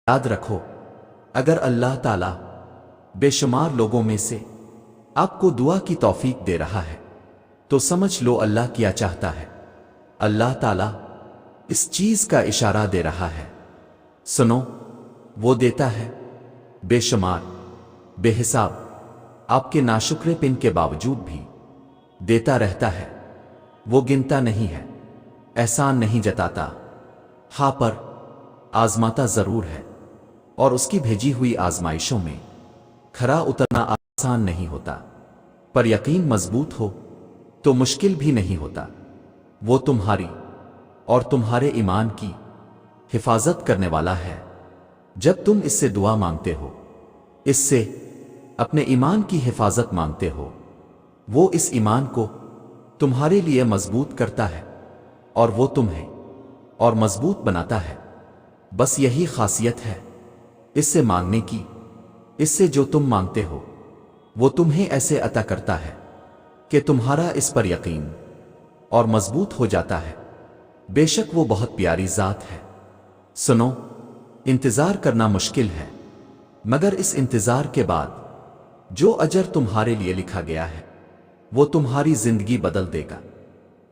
याद रखो, अगर अल्लाह ताला बेशुमार लोगों में से आपको दुआ की तौफीक दे रहा है तो समझ लो अल्लाह क्या चाहता है। अल्लाह ताला इस चीज का इशारा दे रहा है, सुनो, वो देता है बेशुमार, बेहिसाब, आपके नाशुक्रेपन के बावजूद भी देता रहता है। वो गिनता नहीं है, एहसान नहीं जताता, हाँ पर आजमाता जरूर है, और उसकी भेजी हुई आजमाइशों में खरा उतरना आसान नहीं होता, पर यकीन मजबूत हो तो मुश्किल भी नहीं होता। वो तुम्हारी और तुम्हारे ईमान की हिफाजत करने वाला है। जब तुम इससे दुआ मांगते हो, इससे अपने ईमान की हिफाजत मांगते हो, वो इस ईमान को तुम्हारे लिए मजबूत करता है और वो तुम्हें और मजबूत बनाता है। बस यही खासियत है इससे मांगने की, इससे जो तुम मांगते हो वो तुम्हें ऐसे अता करता है कि तुम्हारा इस पर यकीन और मजबूत हो जाता है। बेशक वो बहुत प्यारी ज़ात है। सुनो, इंतज़ार करना मुश्किल है, मगर इस इंतज़ार के बाद जो अजर तुम्हारे लिए लिखा गया है वो तुम्हारी जिंदगी बदल देगा।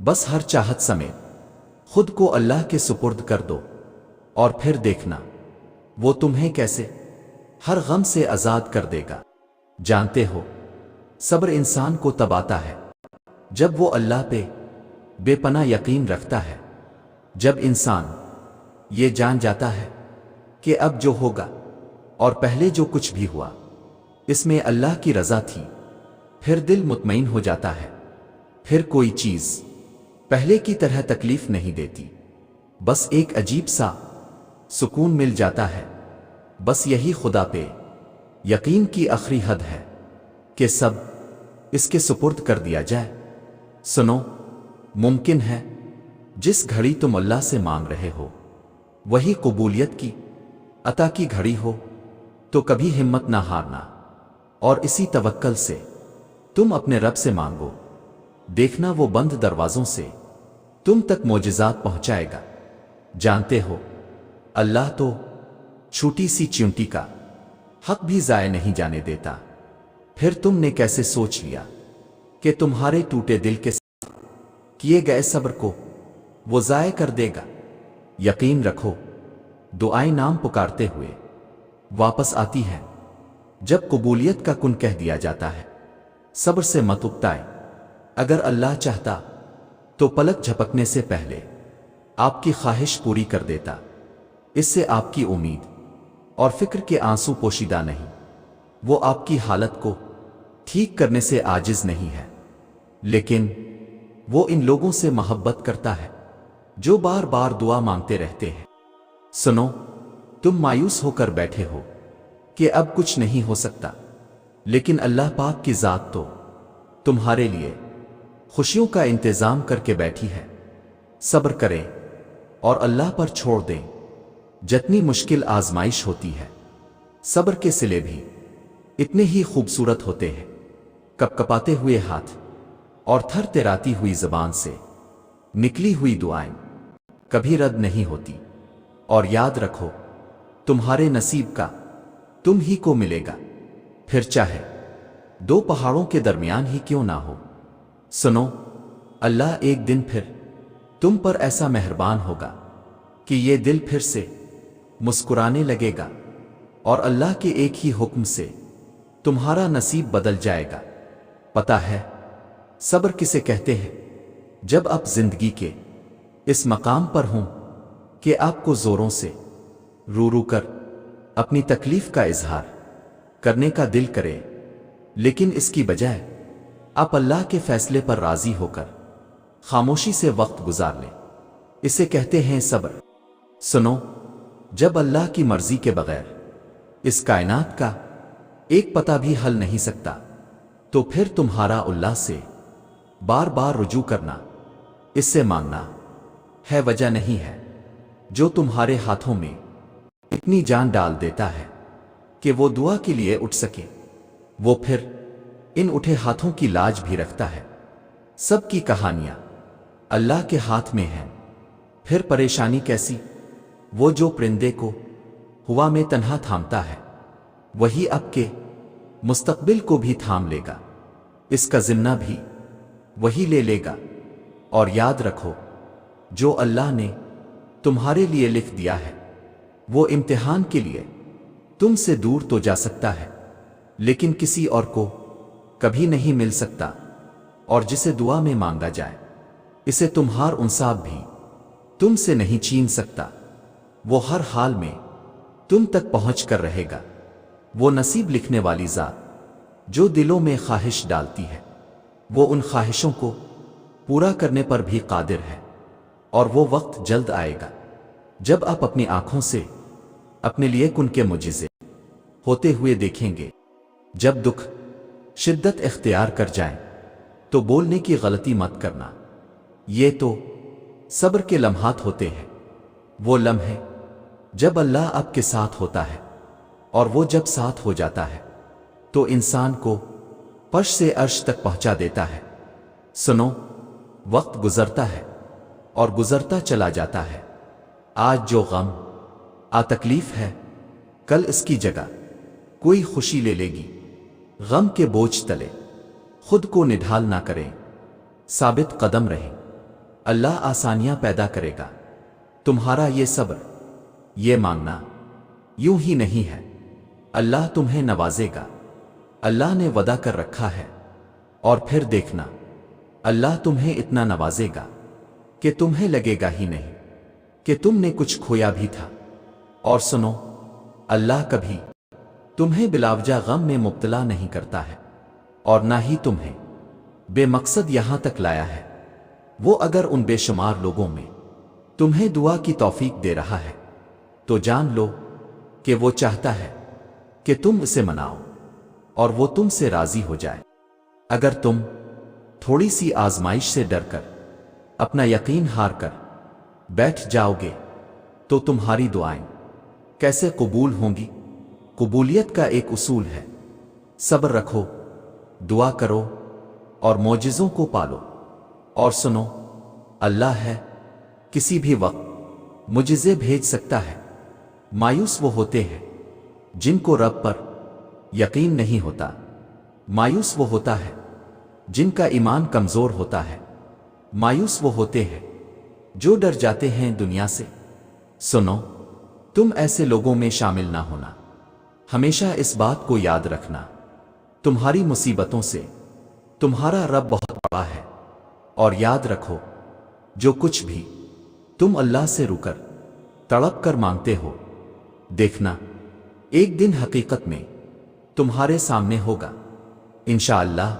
बस हर चाहत समेत खुद को अल्लाह के सुपुर्द कर दो और फिर देखना वो तुम्हें कैसे हर गम से आज़ाद कर देगा। जानते हो, सब्र इंसान को तब आता है जब वो अल्लाह पे बेपनाह यकीन रखता है। जब इंसान ये जान जाता है कि अब जो होगा और पहले जो कुछ भी हुआ इसमें अल्लाह की रज़ा थी, फिर दिल मुतमईन हो जाता है। फिर कोई चीज़ पहले की तरह तकलीफ नहीं देती, बस एक अजीब सा सुकून मिल जाता है। बस यही खुदा पे यकीन की आखिरी हद है कि सब इसके सुपुर्द कर दिया जाए। सुनो, मुमकिन है जिस घड़ी तुम अल्लाह से मांग रहे हो वही कबूलियत की अता की घड़ी हो, तो कभी हिम्मत ना हारना और इसी तवक्कल से तुम अपने रब से मांगो। देखना वो बंद दरवाजों से तुम तक मोजिज़ात पहुंचाएगा। जानते हो, अल्लाह तो छोटी सी चींटी का हक भी ज़ाय नहीं जाने देता। फिर तुमने कैसे सोच लिया कि तुम्हारे टूटे दिल के साथ किए गए सब्र को वो ज़ाय कर देगा? यकीन रखो, दुआएं नाम पुकारते हुए वापस आती हैं। जब कबूलियत का कुन कह दिया जाता है, सब्र से मत उकताए। अगर अल्लाह चाहता तो पलक झपकने से पहले आपकी ख्वाहिश पूरी कर देता। इससे आपकी उम्मीद और फिक्र के आंसू पोशीदा नहीं। वो आपकी हालत को ठीक करने से आजिज नहीं है, लेकिन वो इन लोगों से मोहब्बत करता है जो बार बार दुआ मांगते रहते हैं। सुनो, तुम मायूस होकर बैठे हो कि अब कुछ नहीं हो सकता, लेकिन अल्लाह पाक की ज़ात तो तुम्हारे लिए खुशियों का इंतज़ाम करके बैठी है। सब्र करें और अल्लाह पर छोड़ दें। जितनी मुश्किल आजमाइश होती है, सब्र के सिले भी इतने ही खूबसूरत होते हैं। कपकपाते हुए हाथ और थरथराती हुई ज़बान से निकली हुई दुआएं कभी रद्द नहीं होती। और याद रखो, तुम्हारे नसीब का तुम ही को मिलेगा, फिर चाहे दो पहाड़ों के दरमियान ही क्यों ना हो। सुनो, अल्लाह एक दिन फिर तुम पर ऐसा मेहरबान होगा कि ये दिल फिर से मुस्कुराने लगेगा और अल्लाह के एक ही हुक्म से तुम्हारा नसीब बदल जाएगा। पता है सब्र किसे कहते हैं? जब आप जिंदगी के इस मकाम पर हों कि आपको जोरों से रो रो कर अपनी तकलीफ का इजहार करने का दिल करे, लेकिन इसकी बजाय आप अल्लाह के फैसले पर राजी होकर खामोशी से वक्त गुजार लें, इसे कहते हैं सब्र। सुनो, जब अल्लाह की मर्जी के बगैर इस कायनात का एक पता भी हल नहीं सकता, तो फिर तुम्हारा अल्लाह से बार बार रुजू करना, इससे मांगना है वजह नहीं है जो तुम्हारे हाथों में इतनी जान डाल देता है कि वो दुआ के लिए उठ सके। वो फिर इन उठे हाथों की लाज भी रखता है। सबकी कहानियां अल्लाह के हाथ में हैं, फिर परेशानी कैसी? वो जो परिंदे को ہوا میں تنہا تھامتا ہے وہی اب کے مستقبل کو بھی تھام لے گا، اس کا ذمہ بھی وہی لے لے گا۔ اور یاد رکھو، جو اللہ نے تمہارے لیے لکھ دیا ہے وہ امتحان کے لیے تم سے دور تو جا سکتا ہے لیکن کسی اور کو کبھی نہیں مل سکتا، اور جسے دعا میں مانگا جائے اسے تمہار انصاف بھی تم سے نہیں چھین سکتا۔ وہ ہر حال میں تم تک پہنچ کر رہے گا۔ وہ نصیب لکھنے والی ذات جو دلوں میں خواہش ڈالتی ہے وہ ان خواہشوں کو پورا کرنے پر بھی قادر ہے، اور وہ وقت جلد آئے گا جب آپ اپنی آنکھوں سے اپنے لیے کن کے معجزے ہوتے ہوئے دیکھیں گے۔ جب دکھ شدت اختیار کر جائیں تو بولنے کی غلطی مت کرنا، یہ تو صبر کے لمحات ہوتے ہیں۔ وہ لمحے جب اللہ آپ کے ساتھ ہوتا ہے، اور وہ جب ساتھ ہو جاتا ہے تو انسان کو فرش سے عرش تک پہنچا دیتا ہے۔ سنو، وقت گزرتا ہے اور گزرتا چلا جاتا ہے۔ آج جو غم تکلیف ہے کل اس کی جگہ کوئی خوشی لے لے گی۔ غم کے بوجھ تلے خود کو نڈھال نہ کریں، ثابت قدم رہیں، اللہ آسانیاں پیدا کرے گا۔ تمہارا یہ صبر، یہ مانگنا یوں ہی نہیں ہے، اللہ تمہیں نوازے گا۔ اللہ نے وعدہ کر رکھا ہے، اور پھر دیکھنا اللہ تمہیں اتنا نوازے گا کہ تمہیں لگے گا ہی نہیں کہ تم نے کچھ کھویا بھی تھا۔ اور سنو، اللہ کبھی تمہیں بلاوجہ غم میں مبتلا نہیں کرتا ہے، اور نہ ہی تمہیں بے مقصد یہاں تک لایا ہے۔ وہ اگر ان بے شمار لوگوں میں تمہیں دعا کی توفیق دے رہا ہے تو جان لو کہ وہ چاہتا ہے کہ تم اسے مناؤ اور وہ تم سے راضی ہو جائے۔ اگر تم تھوڑی سی آزمائش سے ڈر کر اپنا یقین ہار کر بیٹھ جاؤ گے تو تمہاری دعائیں کیسے قبول ہوں گی؟ قبولیت کا ایک اصول ہے، صبر رکھو، دعا کرو اور معجزوں کو پالو۔ اور سنو، اللہ ہے، کسی بھی وقت معجزے بھیج سکتا ہے۔ مایوس وہ ہوتے ہیں جن کو رب پر یقین نہیں ہوتا، مایوس وہ ہوتا ہے جن کا ایمان کمزور ہوتا ہے، مایوس وہ ہوتے ہیں جو ڈر جاتے ہیں دنیا سے۔ سنو، تم ایسے لوگوں میں شامل نہ ہونا۔ ہمیشہ اس بات کو یاد رکھنا، تمہاری مصیبتوں سے تمہارا رب بہت بڑا ہے۔ اور یاد رکھو، جو کچھ بھی تم اللہ سے رو کر تڑپ کر مانگتے ہو، دیکھنا ایک دن حقیقت میں تمہارے سامنے ہوگا، انشاءاللہ۔